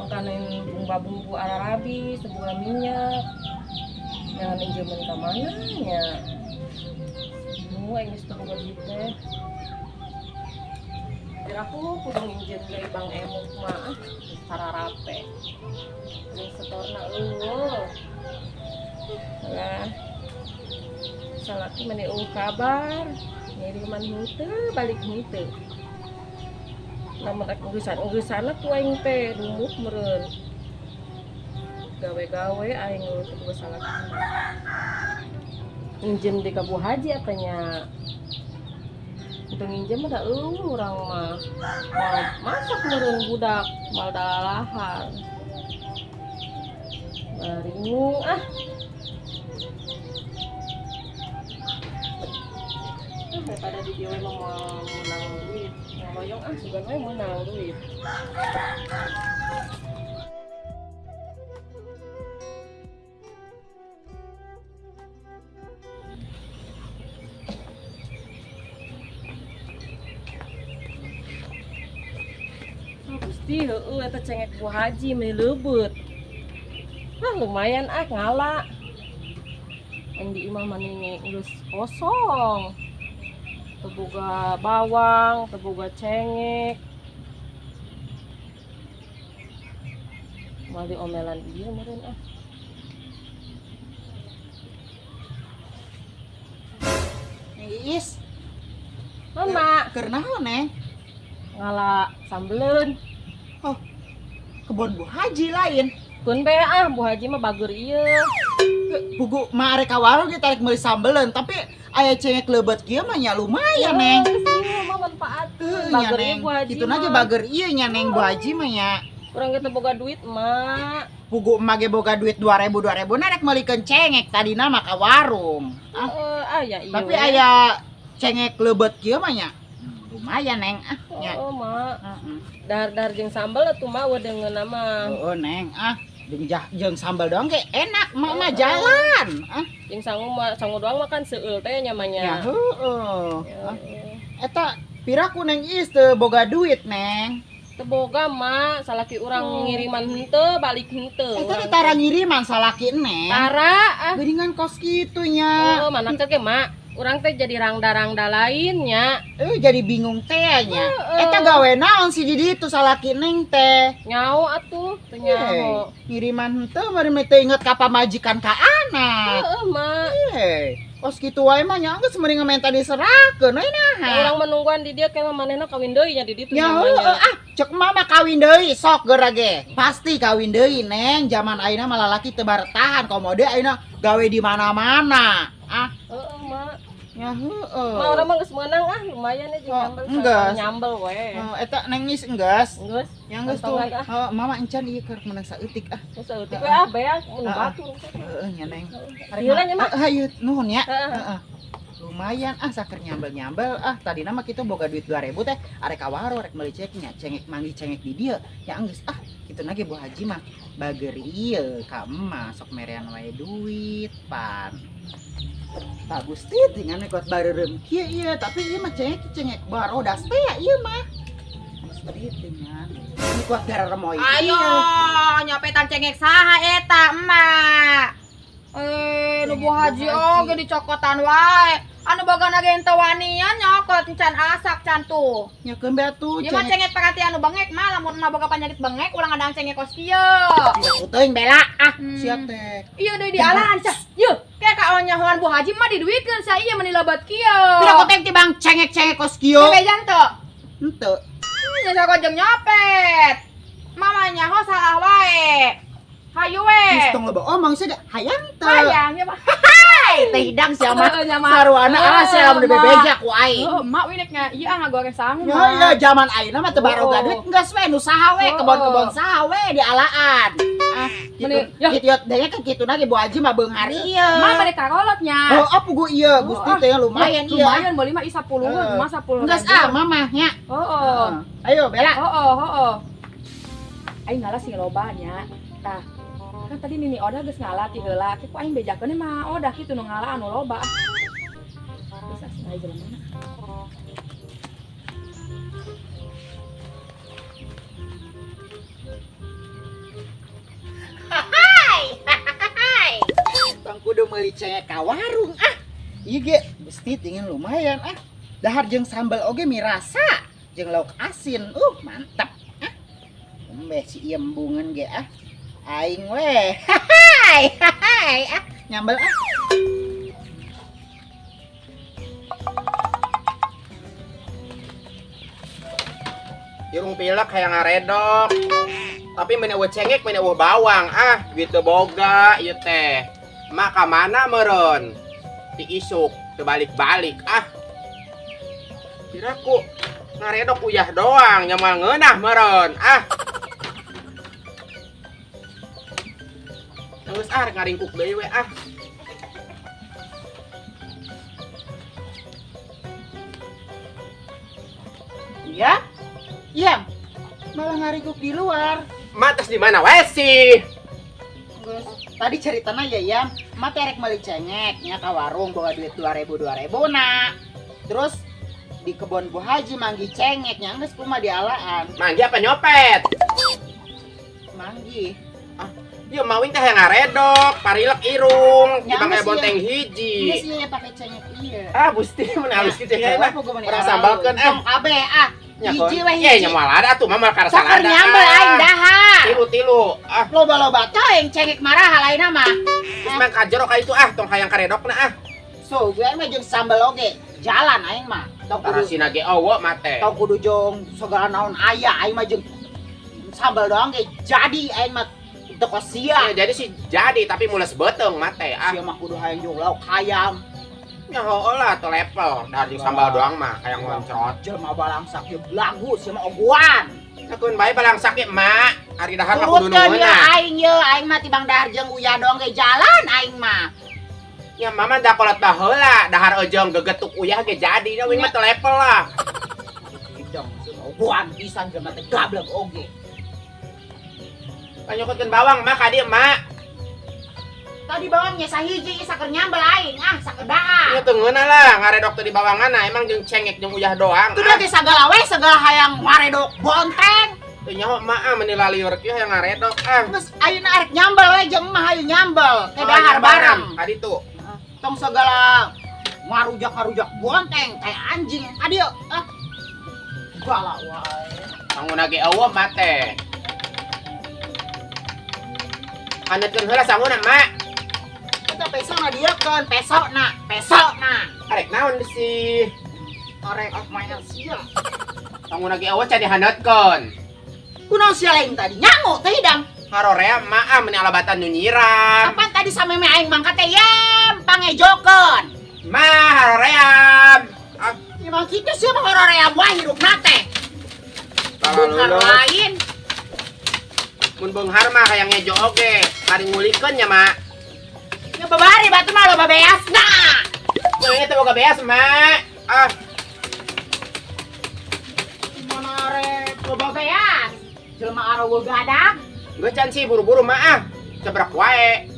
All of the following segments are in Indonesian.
makanin bumbu Arabi sebulan minyak jangan injemen ke mana nya ini setengah gitu biar aku kudu injen dari Bang Emuk mah secara rape ini setorna lah salaki meni kabar ngiriman henteu balik henteu namun rek urusan tuh aing teh rumuk meureun gawe-gawe aing teh boga salaki injem di Kabu Haji apanya untuk injem ada urang mah masak meureun budak mal dalahan baringu daripada di dia mau menang duit yang loyong sebenarnya menang duit pasti eta cengek Bu Haji melebet lumayan ngala yang di imam ini geus kosong teboga bawang, teboga cengek. Mau diomelan ieu meureun Iis. Mama, Keur naon, Neng? ngala sambeleun. Oh. Kebon Bu Haji lain. Kun be Bu Haji mah bager ieu. Bugu mah arek ka warung ge tarik meuli sambeleun, tapi aya cengek leubet kieu mah nya lumayan, Neng. Mah manfaat. Nya, Neng. Kitu na ge bager ieu nya, Neng Bu Haji mah nya. Urang ge teu boga duit, Mak. Bugu emak ge boga duit 2000 na rek meulikeun cengek tadina mah ka warung. Aya ieu. Tapi aya cengek leubet kieu mah nya. Lumayan, Neng. Nya. Mak. Dar jeung sambel atuh mah wedeungeunna mah. Heeh, Neng. Jeung sambal doang ge enak, mak mah jalan. Jeung sangu doang makan seueul teh nya mah nya. Ya heueuh. Eta pira ku Neng Iis teu boga duit, Neng. Teu boga Mak, salaki urang ngiriman henteu balik henteu. Eta tara ngiriman salaki Neng. Tara Geuningan kos kitu nya. mana ke Mak. Urang teh jadi rangda-rangda lain nya. Jadi bingung teh nya. Eta gawe naon si di ditu salaki Neng teh? Nyao atuh, teu nyao. Ngiriman henteu meureun teh inget ka pamajikan ka anak. Heeh, Mak. Kos kitu wae mah nya geus meureun ngamenta diserahkeun we naha. Urang menungguan di dia kana manehna kawin deui nya di ditu Ya namanya. cek mama kawin deui sok geura ge. Pasti kawin deui Neng. Zaman ayeuna mah lalaki teu bertahan komode ayeuna gawe di mana-mana. Heeh, Mak. Ya heueuh. Mah urang mah geus meunang lumayan ya jeung nyambel we. Eta Neng Nis enggeus. Geus. Yang geus tuh. Mama encan ieu keur meunang saeutik Geus eutik we beak mun batur. Heeh nya Neng. Ayeuna nya Mak. Hayu nuhun ya. Heeh. Lumayan saker nyambel-nyambel tadina mah kitu boga duit 2000 teh arek ka warung arek meuli cengeknya cengek manggih cengek di dieu ya geus kitu na ge Bu Haji mah bager ieu ka emak sok merean wae duit pan bagus teh dengan kuat bareureum kieu ieu tapi ieu mah cengek barodas teh ya ieu mah geus beurit dengan ini kuat gara remoy ayo nyopetan cengek saha eta emak nu Bu Haji oge dicokotan wae anu bogana ge henteu wanian nyokot can asak can tuh nyakeun bea tuh ieu mah cengek paranti anu bengek mah lamun mah boga panyakit bengek ulang ngadang cengek kos kieu teuing bela siap teh ieu deui di alahan cah yeuh kayak ka nyahoan Bu Haji mah diduikeun sa ieu meni lebat kieu pira ku teh ti Bang cengek kos kieu bebejan teu henteu nya sago jeung nyopet mamanya ho salah wae hayu we Tong loba omong sada hayang teu hayang ya mah teh hidang sia mah saruana asa lamun bebejak wae emak we nya ieu ngagoreng sangu ya zaman ayeuna mah teu baroga duit enggeus we nu saha we kebon-kebon saha we di alaan kitu daya kan kituna ge Bu Haji mah beunghar ieu mah bade karolot nya pugu ieu Gusti teh lumayan ieu lumayan meuli mah 10 mah 10 enggeus mama nya ayo bela aing ngalah sing loba nya tah kan tadi nini odah geus ngalah ti heula kitu aing bejakeun mah odah kitu nu ngalah anu loba bisa sengaja jalan mana Tong kudu meuli cengek ka warung ah. Ieu ge mesti dingin lumayan ah. Dahar jeung sambal oge mirasa jeung lauk asin. Mantap. Ah. Embe si embungan ge ah. Aing we. Hai. Ah, nyambel ah. Irung pilek kayak ngaredok. Tapi mana eueuh cengek, mana eueuh bawang. Ah, gitu boga ieu teh. Maka mana meureun? Diisuk, teu balik-balik. Ah. Kiraku ngaredok uyah doang, nyamal ngeunah meureun. Ah. Geus rek ngaringkuk deui we ah. Iya? Iya. Malah ngaringkuk di luar. Matas di mana we sih? Geus tadi ceritana ya Yam, emak terek meuli cengek nya ka warung bawa duit 2000 na. Terus di kebon Bu Haji manggi cengek nya geus kumaha dialaan. Manggi apa nyopet? Manggi. Dia mauin teh yang ngaredok, parilek irung, Ya, dibangkai geus bonteng Geus hiji. ieu pakai cengek ieu. Ah, Gusti mun halus kitu ya. Apa gua meni Orang sambalkeun Tong kabeh ah. Hiji we Ya hiji. nyamal ada tuh mah karasa Saker ada. nyambel aing dahar. Tilu. Ah, Loba-loba teh Cengek marah lainna mah. geus mah kajero ka itu ah, tong hayang karedokna ah. So, gue mah jeung sambal oge. Jalan aing mah. Tong kudu Tarasina ge eueuh mate. tong kudu jeung segala naon aya aing mah jeung sambal doang ge jadi aing mah teu kos sia. Ya, jadi sih jadi tapi mules beteung mate ah. Sia mah kudu hayang jeung lauk hayam. Ya heueuh lah teu level, dari sambal doang mah hayang ngoncot. Jelema balangsak ge belagu sia mah ogoan. Sakeun bae balangsak ge emak, ari dahar mah kudu Turutkeun ya nuhunna. aing mah tibang dahar jeung uya doang ge jalan aing mah. Ya mama da kolot baheula, dahar ejeung gegetuk uyah ge jadi, nya mah teu level lah. Hidang sia mah ogoan pisan jelema teh gablek oge. Panyokotkeun bawang mah ka dieu emak. Tadi bawangnya sahiji saker nyambel aing ah sakedaa. Ya teu ngeunah lah, ngaredok teh di bawanganna emang jeung cengek jeung uyah doang. Itu dia segala we segala hayang ngaredok bonteng. Teu nyaho emak ah menila liur kieu hayang ngaredok ah. Terus ayeuna arek nyambel we jeung mah hayu nyambel ke Oh, dahar yang bareng. Ka ditu. Tong segala ngarujak-ngarujak bonteng kayak anjing. Adieu ah. Galak wae. Sanguna ge eueuh mate. Anetkeun heula sanguna mak. Kita pesona dia kan pesona. Arek naon sih? Arek mainan sia. Sanguna ge eueuh can dihandetkeun. Kunaon sia lain tadi nyangu teh hidang. Harorea mah ah meni alabatan nu nyiram. Kapan tadi sameme aing mangkat teh yam pangejokeun. Mah haroream. Ah, Imang kitu sia mah hoream wae hidupna teh. Bungar kalau lain. mun beunghar mah hayang ngejo oge, bari ngulikeun nya mak. Nya babari batu mah loba beasna. Beungeut teh boga beas mak. Ah, Mana arek loba beas. Jelema arawa gadag. geus can sih buru-buru mah ah. Cebrek wae.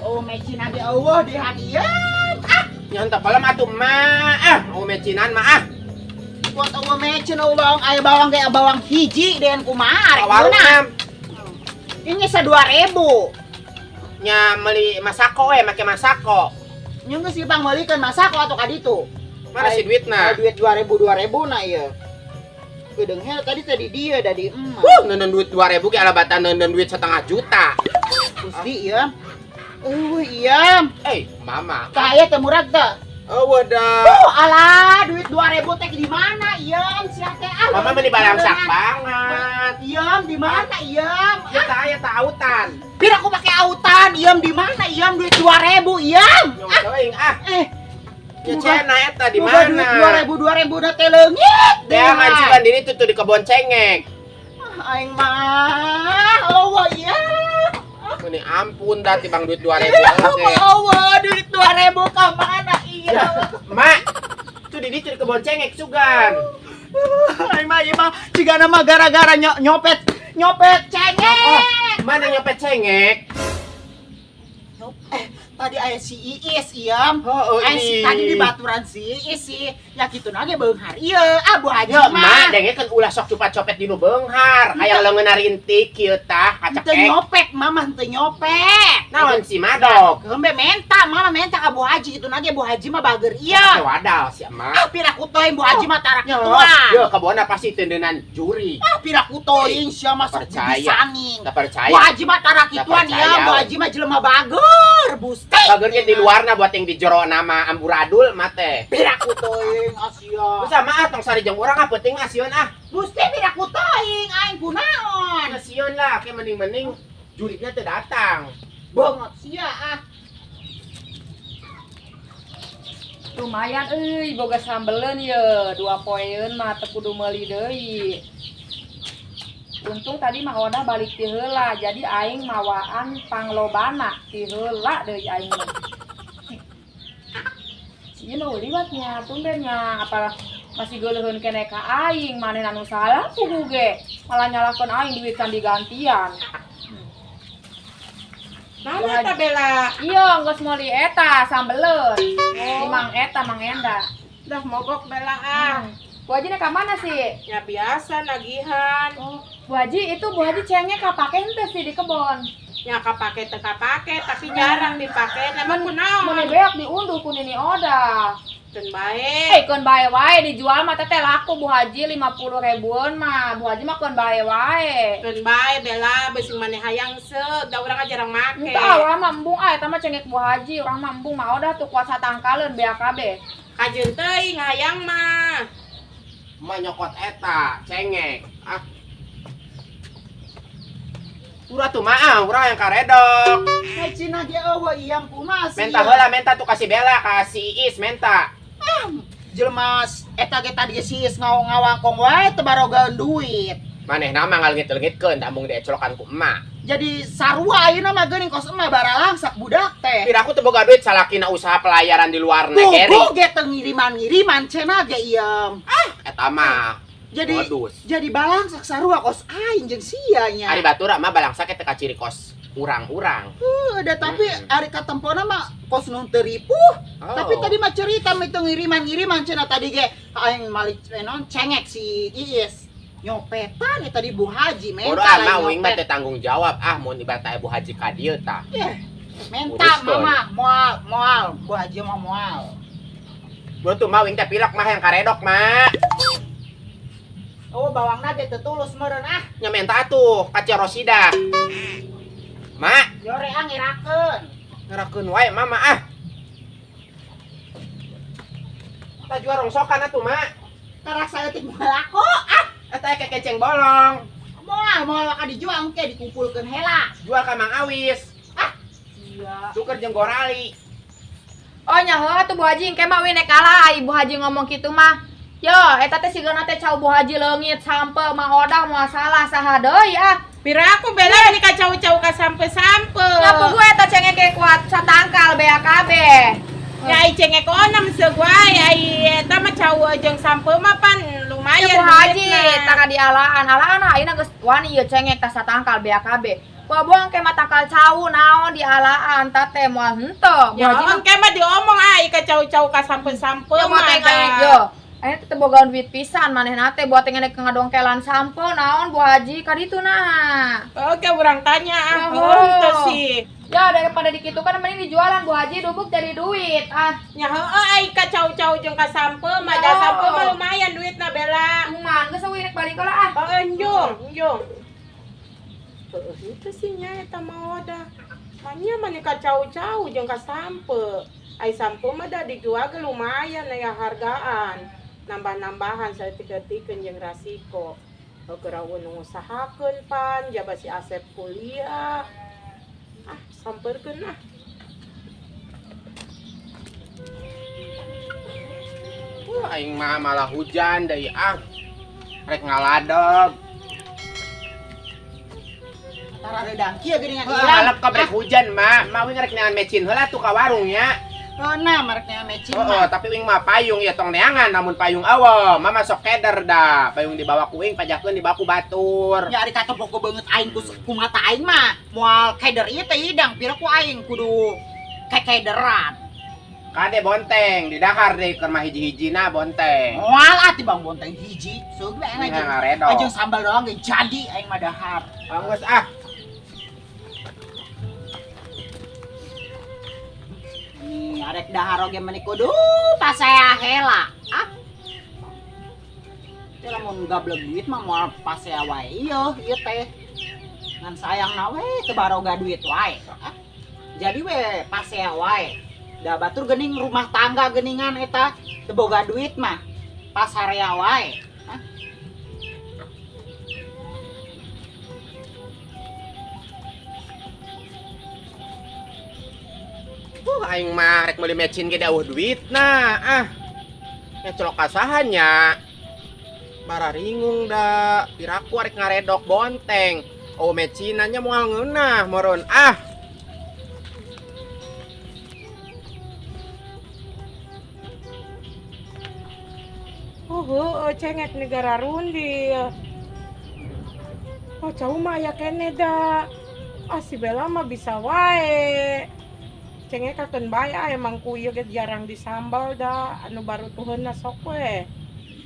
Oh mecina ge eueuh di hadian. Ah, Nya henteu pelem atuh mak. Ah, mau mecinan mah ah. buat eueuh mecin eueuh bawang aya bawang ge bawang hiji den kumaha arek Warung geuna. mah Ini 2.000. nya meuli masako we, make masako. Nya geus sipang meulikeun masako atuh ka ditu. Mana si duitna? Duit 2000 na ieu. Kedeung hel tadi dieu da di emak. Neun duit 2000 ge alabatan neun duit 1,5 juta. Gusti ieu. Eueuh iya. Mama. Tah aya teh murag teh. Eueuh dah. Alah, duit 2000 teh di mana? Iem, sia teh ah. Mama meuni balangsak banget. Iem, di mana? Iem. Ya tah aya tah autan. Pira aku pakai autan? Iem di mana? Iem duit 2000, iem. Nyong teuing ah. Ya Bukan. cena eta di Boga duit mana? 2000 na teh leungit. Jangan ciban diri tuh di kebon cengek. Aing mah, eueuh iya. Meuni ampun dah tibang duit 2000 Iya, oge. eueuh duit 2000 ka mana? Iya. Mak, tuh di ditu di kebon cengek sugan. Aing mah ieu mah cigana mah gara-gara nyopet cengek. Mana nyopet cengek? Tadi aya si Iis iam. Oh, Tadi di baturan si Iis sih. Ya kitu nage beunghar ieu. Bu Haji Ya mah. mah, denge kan ulah sok copet-copet dinu beunghar. Hayang leungeun rintik kieu tah Teu kacek. nyopet, mama teu nyopet. Naon si madok? Kembe menta, mama menta ka Bu Haji kitu nage Bu Haji mah bager Teh ieu. wadal si emak. Pira kutoy Bu Haji mah tarak Ya, tua. ya kabona pasti tendenan juri. Pira kutoy sia mah sok Percaya. disanging. Enggak percaya. Bu Haji mah tarak Nggak ituan percaya. ya, Bu Haji mah jelema bager, buste. Bagernya di luarna buat yang di jero nama amburadul mate. Pira kutoy asia. Bisa mah tong sari jeung urang ah penting asion ah. Buste pira kutoy aing kunaon. Asion lah, ke mending-mending jurinya teu datang. Banget sia ah. Lumayan euy boga sambeleun ye 2 poeun mah teu kudu meuli deui. Untung tadi mah Oda balik ti heula jadi aing mawaan panglobana ti heula deui aing mah. Ieu nu liwatnya tumbennya apa masih geuleuheun kene ka aing manehna nu salah kudu ge malah nyalahkeun aing duit can digantian. Nah, eta bela. Iya geus meuli eta sambeleun. Si Mang eta Mang Enda. Dah mogok bela ah. Bu Haji ka mana sih? Ya biasa nagihan. Oh, Bu Haji itu Bu Haji cengek kapake henteu sih di kebon. Ya kapake teu kapake tapi jarang dipake. Emang Mun kunaon? beak diunduh ku Nini Oda. Teu bae. Keun bae wae dijual mah teh laku Bu Haji 50 ribuan mah. Bu Haji mah keun bae wae. Teu bae bela beusi maneh hayang seug da urang jarang make. Entah urang mah embung eta mah cengek Bu Haji, urang mah embung mah Oda tuh kuasa tangkaleun BAKB. Kajeun teuing hayang mah. Mah nyokot eta, cengek. Ah. Urang tuh mah urang yang karedok. Hai cina ge eueuh iam kumaha sih. Menta heula menta tuh kasih bela, kasih Iis menta. Jelema eta ge tadi si Iis ngawangkong wae teu barogaeun duit. Manehna mah ngalengit-lengitkeun tambung diecolokan ku emak. Jadi sarua ayeuna mah geuning kos emak baralang sak budak teh. Pira aku teu boga duit salakina usaha pelayaran di luar negeri. Kuku ge teu ngiriman-ngiriman cenah ge iem. Eta mah Jadi modus. jadi balang sak sarua kos aing jeung sia nya. Ari batura mah balangsa ke teka ciri kos urang-urang. Da tapi ari katempona mah kos nu teu ripuh. Oh. Tapi tadi mah cerita mah itu ngiriman-ngiriman cenah tadi ge aing malik non cengek si Iis. Nyopetan ya tadi Bu Haji menta Bodoh lah mah uing mah nyopet. teu tanggung jawab mun ibaratna Ibu Haji ka dieu tah. Menta Urus, mama moal Bu Haji mah moal. Bodoh tuh mah uing teh pilek mah yang karedok mah. Oh bawangna ge teu tulus meureun ah. Nya menta atuh ka Rosida. Mak, Joreang ngirakeun. ngerakeun wae mama ah. Ta jual rongsokan atuh mak. Tarak saya teh moal aku ah. Eta kekeceng bolong. Moal ka dijual engke dikumpulkeun heula. Jual ka Mang Awis. Iya. Tuker jeung Gorali. Oh nyaho tuh Bu Haji engke mah we nek kalah ai Bu Haji ngomong kitu mah. Yo, eta teh sigana teh cau Bu Haji leungit sampe mah Oda moal salah saha deui ah. Pira aku bela ini kacau-cau ka sampe-sampe. Ngapa gue eta cengek ge kuat satangkal BAKB. Ya ai cengek onam seug wae ai eta mah cau jeung sampe mah pan lumayan. Ya Bu Haji duitna. taka dialaan ayeuna geus wani ieu cengek tah satangkal BAKB. Buang ke mata kal cau naon dialaan tah teh moal henteu. Bu Ya Haji mah engke mah diomong ai kacau-cau ka sampe-sampe ya mah. teh ada. yo. Aya teh bogaon duit pisan manehna teh buat ngene ngadongkelan sampo naon Bu Haji ka ditu nah. Oke urang tanya ah. Oh. Henteu sih. Ya daripada dikitu kan mending dijualan Bu Haji dubuk jadi duit ah. Ya heueuh ai kacau-cau jeung ka sampe mah Ya. da sampe mah lumayan duitna bela. Cuman geus euy rek balik heula ah. Oh enjong. Itu sih nya eta mah Oda. Manya mah kacau-cau jeung ka sampe. Ai sampe mah da dijual ge lumayan aya hargaan. Nambah-nambahan saeutik-eutikeun jeung rasiko. Geura nu ngusahakeun pan jaba si Asep kuliah. Ah, sampeurkeun ah. Aing mah malah hujan deui ah. Rek ngaladeg. Tara redang kieu geuningan Wah, ilang. ngalep ka brek hujan mah. Mah uing rek neangan mecin heula tuh ka warungnya. Oh nah mereknya mecin Oh, tapi uing mah payung ya tong neangan namun payung eueuh. Mama sok keder dah. Payung dibawa ku uing pajakeun di baku batur. Ya ari katepok beungeut aing ku mata aing mah moal keder ieu teh hidang pira ku aing kudu kekederan. Kade bonteng di Dakar deh ke rumah hiji-hiji na bonteng. Walah ti Bang Bonteng hiji. Seug we Ini aja. ngaredo. Aja sambal doang ge jadi aing mah dahar. Anggus ah. Nih arek dahar oge meuni kudu pasea heula. Ah. Teh lamun gablek duit mah moal pasea wae ieu teh. Ngan sayangna we teu baroga duit wae. Ah. Jadi we pasea wae. Da batur geuning rumah tangga geuningan eta teu boga duit mah pasarea wae. Hah? Aing mah rek meuli mecin ge dauh duit nah. Ah. Ya celok kasahannya. Bararingung da piraku arek ngaredok bonteng. Oh mecinannya moal ngeunah meureun ah. Cengek negara rundi. Oh, cau mah aya kene da. Si Bella mah bisa wae. Cengek akeun bae emang kuieu ge jarang disambal da. Anu baru tuheunna sok we.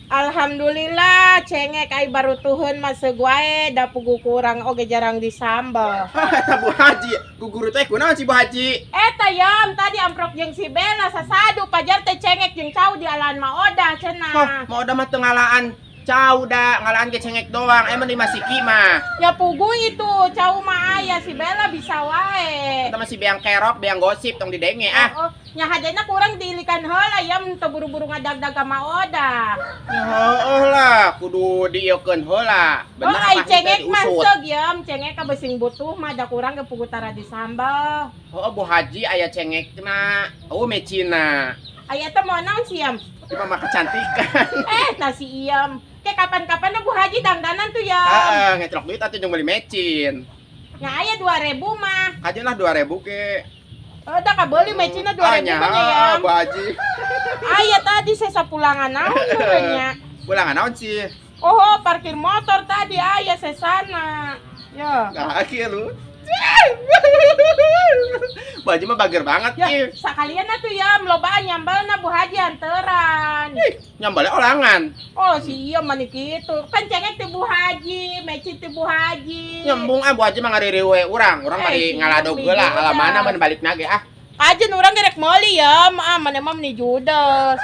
Alhamdulillah cengek ai baru tuheun mah seug wae da pugu kurang oge jarang disambal. Eta Bu Haji, guguru teh kunaon si Bu Haji? Eta yam tadi amprok jeung si Bella sasadu pajar teh cengek jeung cau di alaan mah odah cenah. Mau udah mah teu ngalaan cau da, ngalaan ge cengek doang. Emang di Masiki mah. Ya pugu itu, cau mah aya si Bella bisa wae. Eta masih beang kerok, beang gosip tong didenge ah. Nya hadena kurang diilikan heula yam teu buru-buru ngadag-dag ka maoda. Ya heueuh lah, kudu dieukeun heula. Oh ai pasti cengek teh mah diusut. seug yam, cengek ka beusing butuh mah da kurang ge pugu tara disambal. Oh Bu Haji aya cengekna, oh mecina. Aya teh mau naon sih yam? Itu mah kecantikan. Tah si iyam. Ke kapan-kapan Bu Haji dangdanan tuh yam. Heeh, ngecelok duit atuh jeung meuli mecin. Nya aya 2.000 mah. Kajeunah 2.000 ge. Da kabeuli mecina 2.000 Nya, mah nya yam. Bu Haji. Aya tadi saya sapulangan naon nya. Pulangan naon sih? Oh, parkir motor tadi aya sesana. Ya. Nah, akhir lu. Bu Haji mah bager banget Ya, nih. sakalian atuh ya lobaan nyambalna Bu Haji anteran. Nyambale olangan. Oh, si iya mah kitu. Kan cengek teh Bu Haji, mecin teh Bu Haji. Nyambung Bu Haji mah ngaririwe urang bari si ngaladog Umi heula Judas. alamana mun balik nage ah. Ajen urang gerek meuli ya, mana mah meni judes.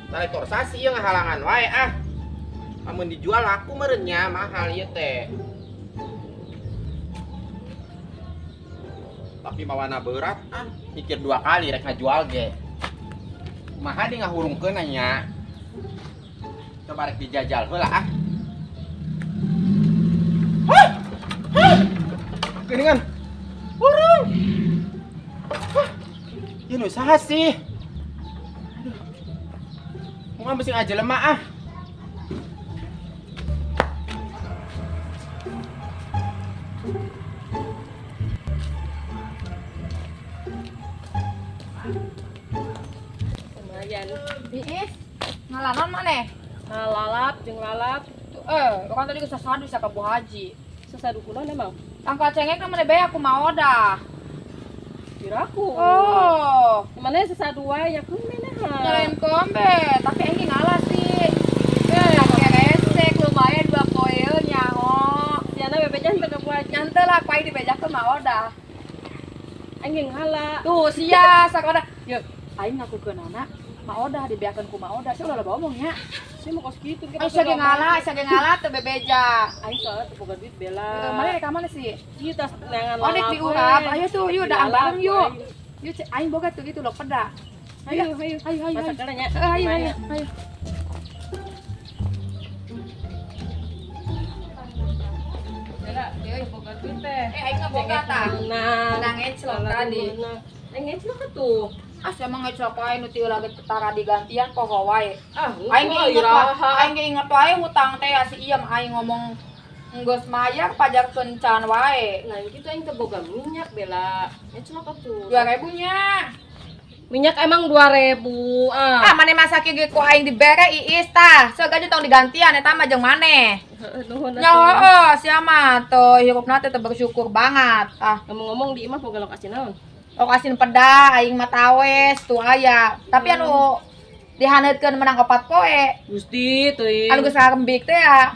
Tarik torsasi yang halangan wae ah. Amun dijual laku merenya mahal ieu teh. Tapi mawana berat ah, mikir 2 kali rek ngajual ge. Kumaha di ngahurungkeun nya. Coba rek dijajal heula ah. Geningan. Urang. Ieu nu saha sih? Mau ngambil aja lemah ah. Lumayan. Iis, ngalanon maneh? Lalap jeung lalap. Kan tadi kesasadu sa ka Bu Haji. Sesadu kunaon emang? Angkat cengek na maneh bae aku mau dah. Kiraku. Oh, Mana sesadu wae ya kun menahan. nyalain kombe, tapi engke ngalah sih. Pakai resek lumayan 2 poin nyaho. Siana bebejan teu Bu Haji. Nyantel lah kuai dibejakeun mau dah. Anjing hala. Tuh sia sakoda. Yuk, aing ngakukeun anak. Mau dah dibeakeun ku mau dah. Sih ulah bohong nya. Si mau kos kitu Aing sage ngalah teu bebeja. Aing soalnya teu boga duit Bella. Mana rek mana sih? Ieu tas neangan Oh, dik diurap. Ayo tuh, yuk dah bareng yuk. Yuk, aing boga tuh gitu loh peda. Ayo. Ayo. Masak nya. Ayo. Bella, dia boga duit teh. Aing boga tah. Nah, Nang ecelok tadi. Aing ecelok atuh. Emang ngecelok wae nu tieu lagi tara digantian poho wae. Aing Aing ge inget wae hutang teh si iem aing ngomong geus mayar pajak kencan wae. Nah, gitu aing teu boga minyak Bella. Ecelok atuh. 2.000 nya. Minyak emang 2.000. Ah, mane masak ge ku aing dibere iis tah. Segaja tong digantian eta mah jeung maneh. Nuhun Nya heueuh, sia mah teu hirupna teh bersyukur banget. Ah, ngomong-ngomong di imah boga lokasi naon? lokasi peda aing mah tawes tuh aya. Tapi anu dihaneutkeun menang 4 poe. Gusti teuing. Anu geus rembik teh ya.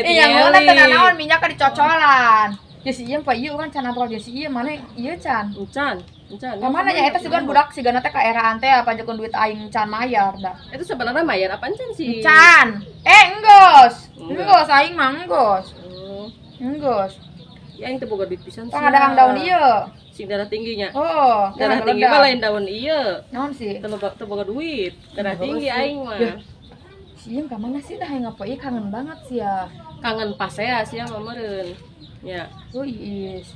Iya, ngono teh naon minyak ka dicocolan. Geus si ieu pa ieu kan can aprol geus si ieu mana ieu can. Encan. Kemana nya eta sugan budak sigana teh kaeraan teh pajakeun duit aing can mayar dah. Itu sebenarnya mayar apa encan sih? Can. Enggos. Enggos aing mah enggos. Enggos. Ya aing teu boga duit pisan sih. Tong ada daun ieu. Sing darah tingginya. Oh, Darah tinggi mah lain daun ieu. naon sih? Teu boga duit. Darah Bagus tinggi sih. aing mah. Ya. Si Iem kamana sih dah yang apa kangen banget sih ya. Kangen pasea sih mah meureun. Ya. Oh iis.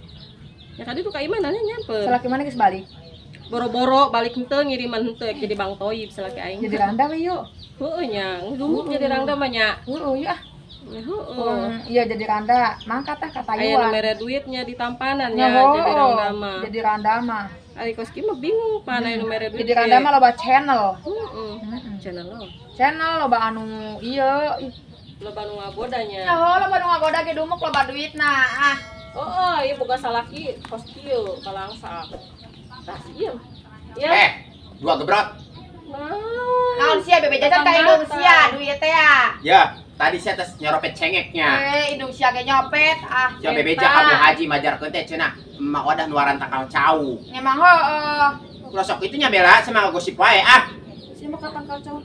Ya tadi tuh ka imah nanya nyamper. Salaki mana geus balik? Boro-boro balik henteu ngiriman henteu jadi Bang Toyib salaki aing. Jadi randa we yuk. Heueuh nya, ngudumuk jadi rangga mah nya. Ya. Heueuh. Iya jadi randa. Mangkat tah ka Aya nu Taiwan. mere duitnya di tampanan Ya, nya jadi rangga mah. Jadi randa mah. Ari koski mah bingung pan aya nu mere duit. Jadi randa mah loba channel. Heeh. Channel lo. Channel loba anu iya. Loba nu ngabodanya. Ya loba nu ngagoda ge dumuk loba duitna. Ah. Oh, ieu boga salaki kos kieu kalangsa. Tah ieu. Ya. Dua gebrot. Naon sia bebe jajan ka Indonesia duit teh ya. Ya, tadi saya tes nyoropet cengeknya. Indonesia ge nyopet. Ah. Ya bebeja Abu Haji majarkeun teh cenah. Emak wadah nuaran tangkal cau. Emang heueuh. Kurosok itu nya bela sama gosip wae ah. Si mah tangkal cau.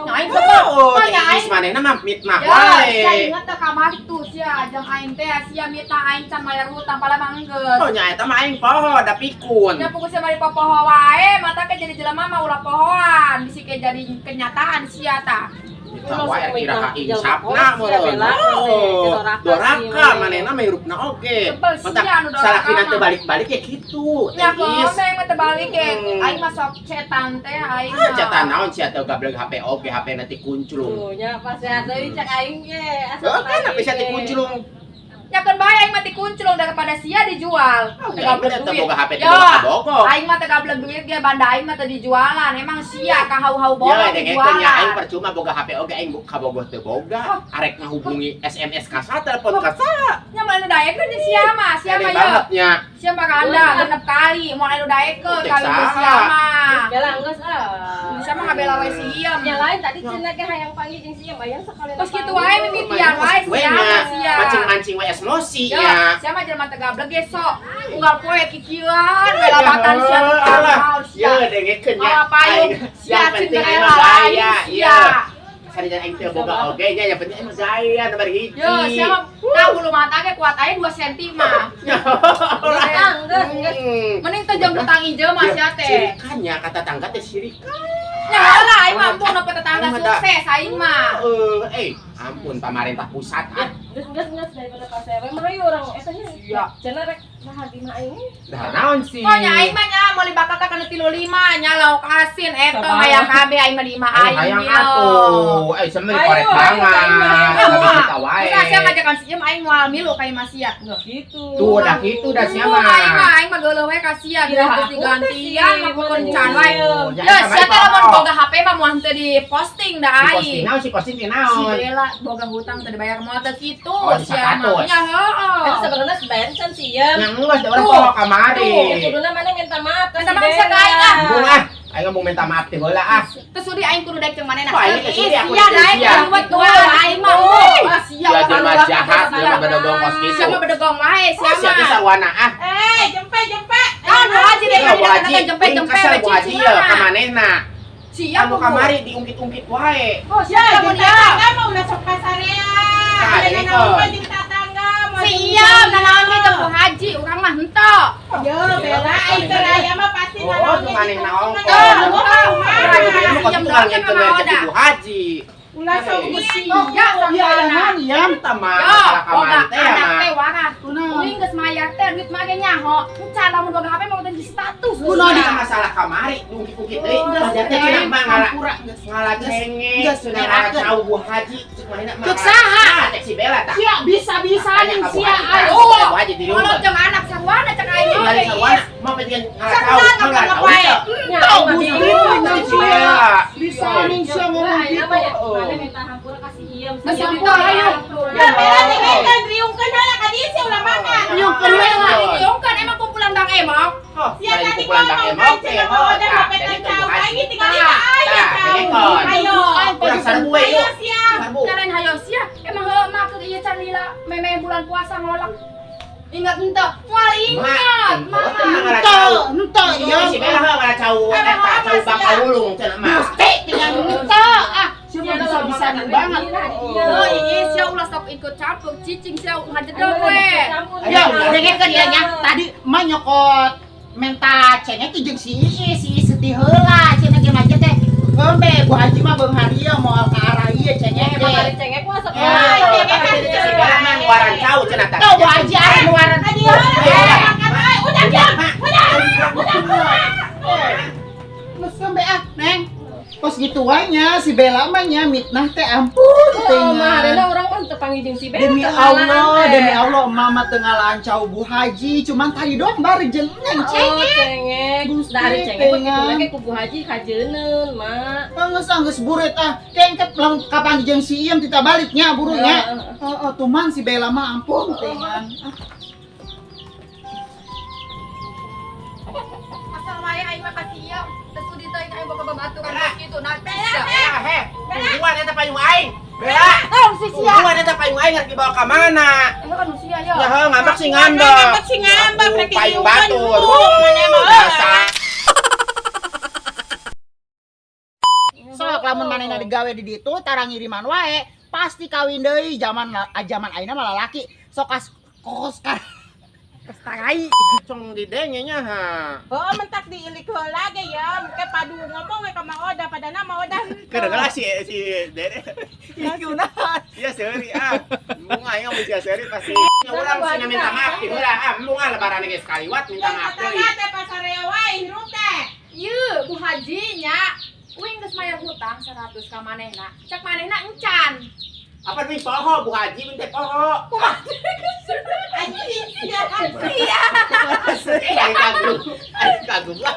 Nya aing sebel. Oh, Oh, nya teh aing. manehna mah mitnah Ya, sia wae. inget teh kamari tuh sia jeung aing teh sia minta aing can mayar hutang pala mah enggeus. Oh, nya eta mah aing poho da pikun. Nya pukul sia mari poho wae, mata ke jadi jelema mah ulah pohoan, bisi ke jadi kenyataan sia tah. Eta wae kira aing Jalma sapna kos, ya, meureun. bela, Oh, doraka doraka sih, manehna mah hirupna oge. Sebel Mentak sia anu doraka salakina teu mah. balik-balik ya kitu. Nya Teh kok is. saya mah terbalik ge. Hmm. Aing mah sok cetan teh aing. Ah, cetan naon sia teu gablek HP oge, HP nanti kunclung. Tuh nya pas ya deui cek aing ge. Oh, kan apa bisa dikunclung? Nya kan bae aing mah dikunclung daripada sia dijual. Oh, Teu aing mah gablek teu duit. boga HP teu Ya, boga kabogok. aing mah teu gablek duit ge banda aing mah teu dijualan. Emang sia ka hau-hau bola Ya, dengekeun nya aing dijualan. percuma boga HP oge aing kabogoh teu boga. Arek ngahubungi SMS ka sa, telepon ka sa. Nya mah anu daekeun di sia mah Ede ya. banget nya. Sia mah randa genep kali mau anu daekeun kali di sia mah. Bela geus Bisa mah ngabela we si Iem. Yang lain tadi cenah ge hayang panggil jeung si Iem aya sakali. Terus kitu wae mimitian wae sia mah sia. Mancing-mancing we emosi Ya, nya. sia mah jelema teu gablek ge sok. Unggal poe kikieuan we labatan sia nu kamal sia. Ya, dengekeun nya. Malah payung sia Yang penting aing Cinderella mah lain gaya, sia. ya. Sarjana aing teu boga oge nya, yang penting aing mah gaya nomor hiji. Yo, sia mah tah bulu mata ge kuat aya 2 cm mah. Mending teu jeung hutang ieu mah sia teh. Sirikannya kata tangga teh sirikan. Ya lah aing mah ampun nepi tetangga sukses aing mah. Ampun pemerintah pusat ah. Geus daripada pas saya mah hayu urang eta nya. Iya. Cenah rek saha di mah aing. Dah naon sih? Pokoknya aing mah nya meuli bakal kana 35 nya lauk asin eta Sabar. hayang kabeh aing mah di imah aing. Hayang yo. atuh. Semen Ayo, korek ayo, banget. ayo, Ayo, Tapi kita wae. Bisa sia ngajakan si Iem aing moal milu ka imah sia. Gitu. Tuh dah gitu dah sia mah. Aing mah geuleuh we ka sia Iya, geus aku digantian teh mah sih, pokon mana can wae. Iem. Ya sia teh lamun boga HP mah moal teu di posting da Si posting aing. naon si posting teh Si naon? Bella boga hutang teu dibayar moal teu kitu Oh, sia mah. disakatos. Nya heueuh. Eta sebenarnya sebayan can si Iem. Yang geus da urang Tuh. bawa kamari. Ya kuduna mana minta maaf ka Minta si maaf sia ka aing, Bella. Bung ah, aing mau minta maaf teh heula ah. Terus sudi aing kudu daek jeung manehna. Wah, ini kesini aku Sia itu daek sia. buat dua aing mah. Sia Ya jelema jahat, jelema bedogong kos kitu. Sia mah bedegong wae sia Sia teh mah. sarwana ah. Jempe. Ah, nu aja deh Ya, Bu kada Haji, jempe-jempe kasar we Bu Haji ya ka manehna. Sia Anu kamari diungkit-ungkit wae. Oh, sia lamun ya. mau udah sok pasarea. Nah, ini kok. Si iya, nanaon ge jeung Bu Haji, urang mah henteu. Yo, bela itu raya mah pasti Oh, nanaon tuh manehna ongkos. Tuh, Anu kos itu ngangitkeun we ke Bu Haji. Ulah sa besi. Ya, iya ya. Kita mah Yo, masalah boga kamante ya anak mah. teh wara. Kunaon? Uing geus mayar teh duit mah ge nyaho. Encan lamun boga HP mau di status. Kuno di masalah kamari ungkit-ungkit deui. Aja teh cenah mah ngala cengeng, Geus cenah ngala cau Bu Haji, cek mahina mah. Cek saha? Cek si Bella tah. Sia bisa-bisanya sia. Ayo, Bu Haji di Kalau rumah. jeung anak sarwana cek aing mah. Dari sawan mau pengen ngala cau, ngala cau. Tahu Bu Cek si Bella. bisa ning sia ngomong gitu. Mana minta hampura kasih iem. Geus sampura ayo. Ya bela tinggalkan riungkeun heula ka dieu si ulah makan. Riungkeun heula. Ieu kan emang kumpulan Dang Emok. Sia tadi ngomong kan cenah mau ada mapetan cau. Aing tinggal di aya cau. Ayo. Kurang sarbu we Ayo yuk. sia. Sarbu. Kalian hayo sia emang heuh mah keur ieu can lila meme bulan puasa ngolak. Ingat ente, moal ingat, mama. Ente Iya, si Bella ngala cau eta cau bakal ulung cenah mah. Mesti tinggal ente ah. Sia mah bisa-bisanya banget. Oh, iya, sia ulah sok ikut campur, cicing sia ngajedeg we. Ya, dengekeun ieu nya. Tadi mah nyokot menta cengek jeung si sedih heula cenah ge mah teh. Hembe Bu Haji mah beung harieu moal ka arah ieu cengek Emang teh. ada cengek mah sok. Ya, Si Bella mah nguaran cau cenah tah. Tuh Bu Haji aya nu waran tadi Udah jam. Terus sampai Neng. Pas gitu wanya si Bella mah nya mitnah teh ampun teh. Kemarin orang mah tepangi jeung si Bella. Demi Allah mama teu ngalancau Bu Haji, cuman tadi doang bari jeung Neng Oh, cengek. cengek. Gusti, Dari cengek mah tengan. kitu lagi ku Bu Haji kajeuneun, Mak. Geus buret ah. Kengket lamun kapan jeung si Iem tita baliknya burunya. Heeh, tuman si Bella mah ampun teh. Asal wae aing mah kasih ieu, teu sudi teh aing boga babaturan Bella. kitu nah. Bella, he. Tungguan eta payung aing. Bella. Tong si sia. Tungguan eta payung aing ngarep dibawa ka mana? Emang kan sia yo. Ya heuh ngambek sih ngambek. Ngambek sih ngambek, Atuh, berarti payung diungkeun batur. dulu. Mana mah. Biasa. Sok lamun manehna digawe di ditu tara ngiriman wae, pasti kawin deui zaman ayeuna mah lalaki sok kos Tarai. Cong didenge nya ha. Oh, mentak diilik heula ge ya. Muke padu ngomong we ka Mang Oda padana Mang Oda. Kedengeran si Dede. Iya seuri ah. Bunga aing mun sia seuri pasti. Urang sih minta maaf di heula ah. Bunga lebaran ge sekaliwat minta maaf deui. Katanya teh pasarea wae hirup teh. Ieu Bu Haji nya. Uing geus mayar hutang 100 ka manehna. Cek manehna encan. Apa nih poho Bu Haji minta poho. Anjing sia. Aing kagum lah.